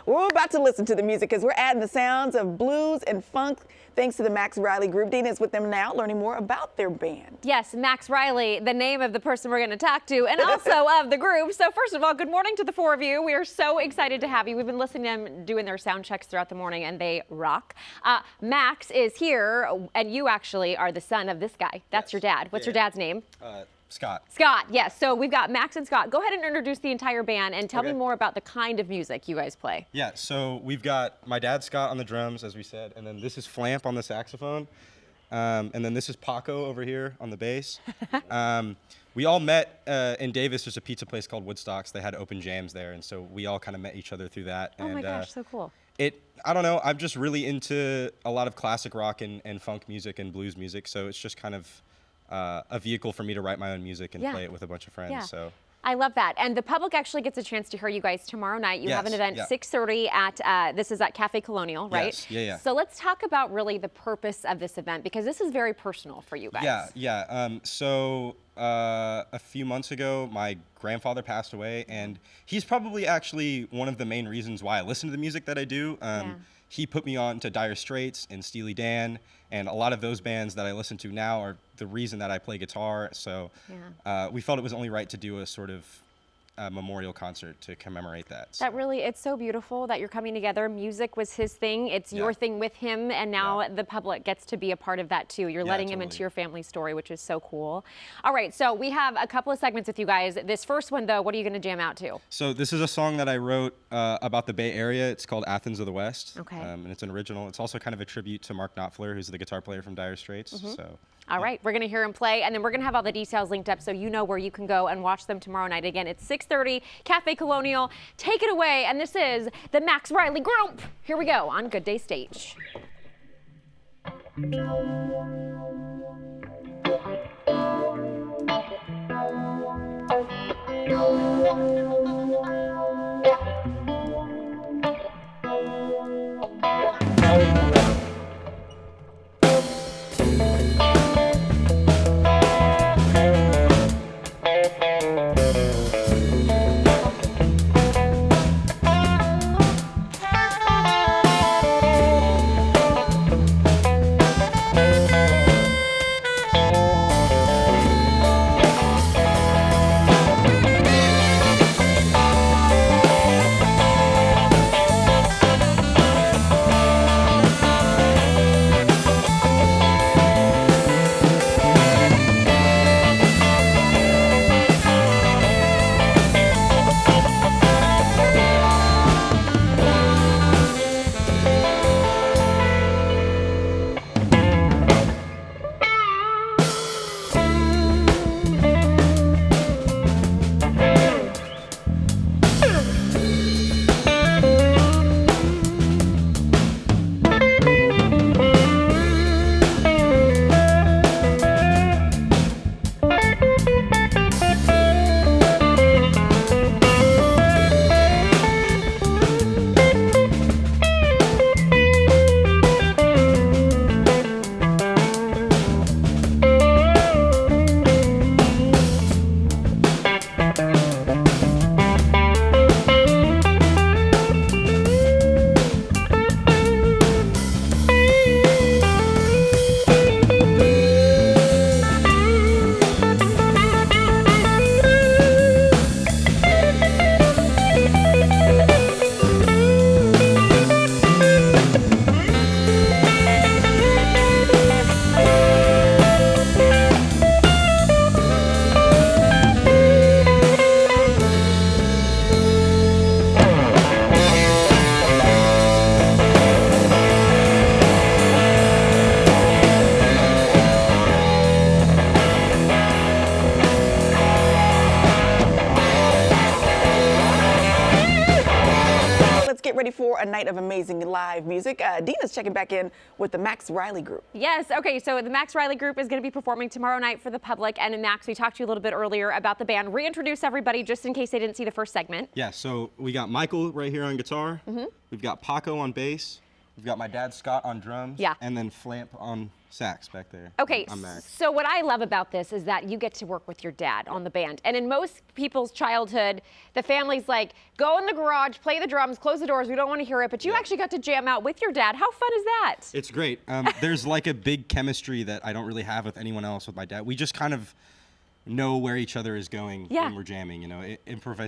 We're about to listen to the music because we're adding the sounds of blues and funk thanks to the Max Riley Group. Dina is with them now, learning more about their band. Yes, Max Riley, the name of the person we're going to talk to, and also of the group. So first of all, good morning to the four of you. We are so excited to have you. We've been listening to them doing their sound checks throughout the morning, and they rock. Max is here, and you actually are the son of this guy. That's your dad. What's your dad's name? Scott. Scott, yes. So we've got Max and Scott. Go ahead and introduce the entire band and tell me more about the kind of music you guys play. Yeah, so we've got my dad, Scott, on the drums, as we said, and then this is Flamp on the saxophone, and then this is Paco over here on the bass. We all met in Davis. There's a pizza place called Woodstocks. They had open jams there, and so we all kind of met each other through that. Oh my gosh, so cool. I don't know, I'm just really into a lot of classic rock and funk music and blues music, so it's just kind of a vehicle for me to write my own music and play it with a bunch of friends. Yeah. So I love that. And the public actually gets a chance to hear you guys tomorrow night. You have an event 6:30 at, this is at Cafe Colonial, right? Yes, yeah. So let's talk about really the purpose of this event, because this is very personal for you guys. Yeah. So a few months ago, my grandfather passed away, and he's probably actually one of the main reasons why I listen to the music that I do. He put me on to Dire Straits and Steely Dan, and a lot of those bands that I listen to now are the reason that I play guitar. So we felt it was only right to do a sort of memorial concert to commemorate that. So. It's so beautiful that you're coming together. Music was his thing. It's your thing with him, and now the public gets to be a part of that too. You're letting him into your family story, which is so cool. All right, so we have a couple of segments with you guys. This first one, though, what are you going to jam out to? So this is a song that I wrote about the Bay Area. It's called Athens of the West. Okay. And it's an original. It's also kind of a tribute to Mark Knopfler, who's the guitar player from Dire Straits. So. All right, we're going to hear him play, and then we're going to have all the details linked up so you know where you can go and watch them tomorrow night. Again, it's 6:30, Cafe Colonial. Take it away, and this is the Max Riley Group. Here we go on Good Day Stage. Get ready for a night of amazing live music. Dina's checking back in with the Max Riley Group. Yes, okay, so the Max Riley Group is going to be performing tomorrow night for the public. And Max, we talked to you a little bit earlier about the band. Reintroduce everybody just in case they didn't see the first segment. Yeah, so we got Michael right here on guitar. We've got Paco on bass. We've got my dad Scott on drums. Yeah. And then Flamp on sax back there. Okay, I'm Max. so what I love about this is that you get to work with your dad on the band. And in most people's childhood, the family's like, go in the garage, play the drums, close the doors, we don't want to hear it. But you actually got to jam out with your dad. How fun is that? It's great. There's like a big chemistry that I don't really have with anyone else with my dad. We just kind of know where each other is going when we're jamming. You know, improv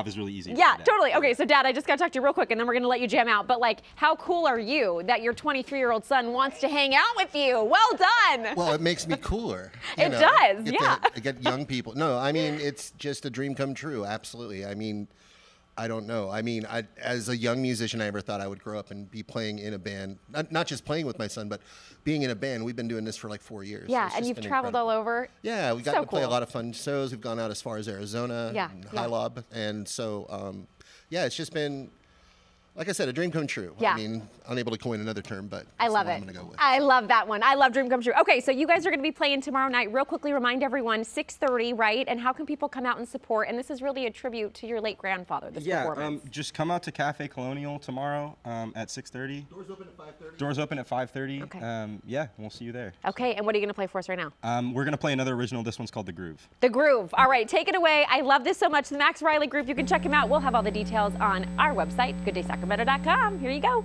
is really easy. Yeah, with my dad. totally. Okay, so Dad, I just got to talk to you real quick, and then we're going to let you jam out. But, like, how cool are you that your 23-year-old son wants to hang out with you? Well done. Well, it makes me cooler. It does, Get yeah. to get young people. No, I mean, it's just a dream come true. Absolutely. I mean, I don't know. I mean, as a young musician, I never thought I would grow up and be playing in a band. Not just playing with my son, but being in a band. We've been doing this for like 4 years. Yeah, It's and just you've been traveled incredible. all over. Yeah, we got So to play a cool. lot of fun shows. We've gone out as far as Arizona, Yeah, and yeah. High Lob, and so yeah, it's just been, like I said, a dream come true. Yeah. I mean, unable to coin another term, but I that's love the it. one I'm gonna go with. I love that one. I love Dream Come True. Okay, so you guys are going to be playing tomorrow night. Real quickly, remind everyone, 6:30, right? And how can people come out and support? And this is really a tribute to your late grandfather, this performance. Just come out to Cafe Colonial tomorrow at 6:30. Doors open at 5:30. Doors open at 5:30. Okay. Yeah, we'll see you there. Okay, and what are you going to play for us right now? We're gonna play another original. This one's called The Groove. The Groove. All right, take it away. I love this so much. The Max Riley Group, you can check him out. We'll have all the details on our website, gooddaysacramento.com. Here you go.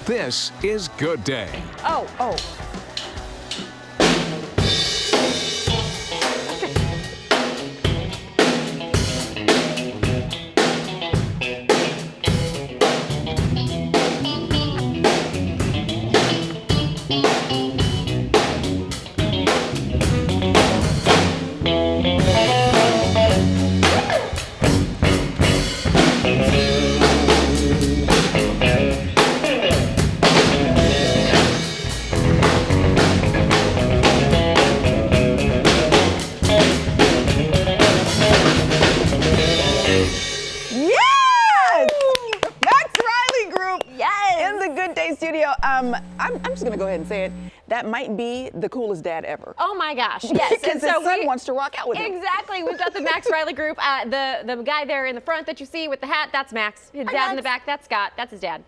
This is Good Day. Oh, Yes! Max Riley Group. Yes. In the Good Day studio. I'm just gonna go ahead and say it. That might be the coolest dad ever. oh my gosh, yes. Because his son wants to rock out with him. Exactly. We've got the Max Riley Group. The guy there in the front that you see with the hat, that's Max. His dad in the back, that's Scott. That's his dad.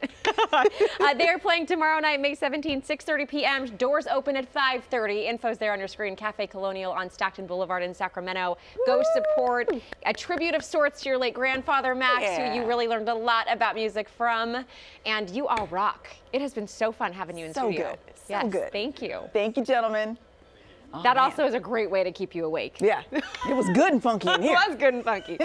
They're playing tomorrow night, May 17th, 6:30 p.m. Doors open at 5:30. Info's there on your screen. Cafe Colonial on Stockton Boulevard in Sacramento. Go support a tribute of sorts to your late grandfather, Max, who you really learned a lot about music from. And you all rock. It has been so fun having you in So studio. good. So Yes, good. thank you. Thank you, gentlemen. That also is a great way to keep you awake. Yeah, it was good and funky in here. It was good and funky.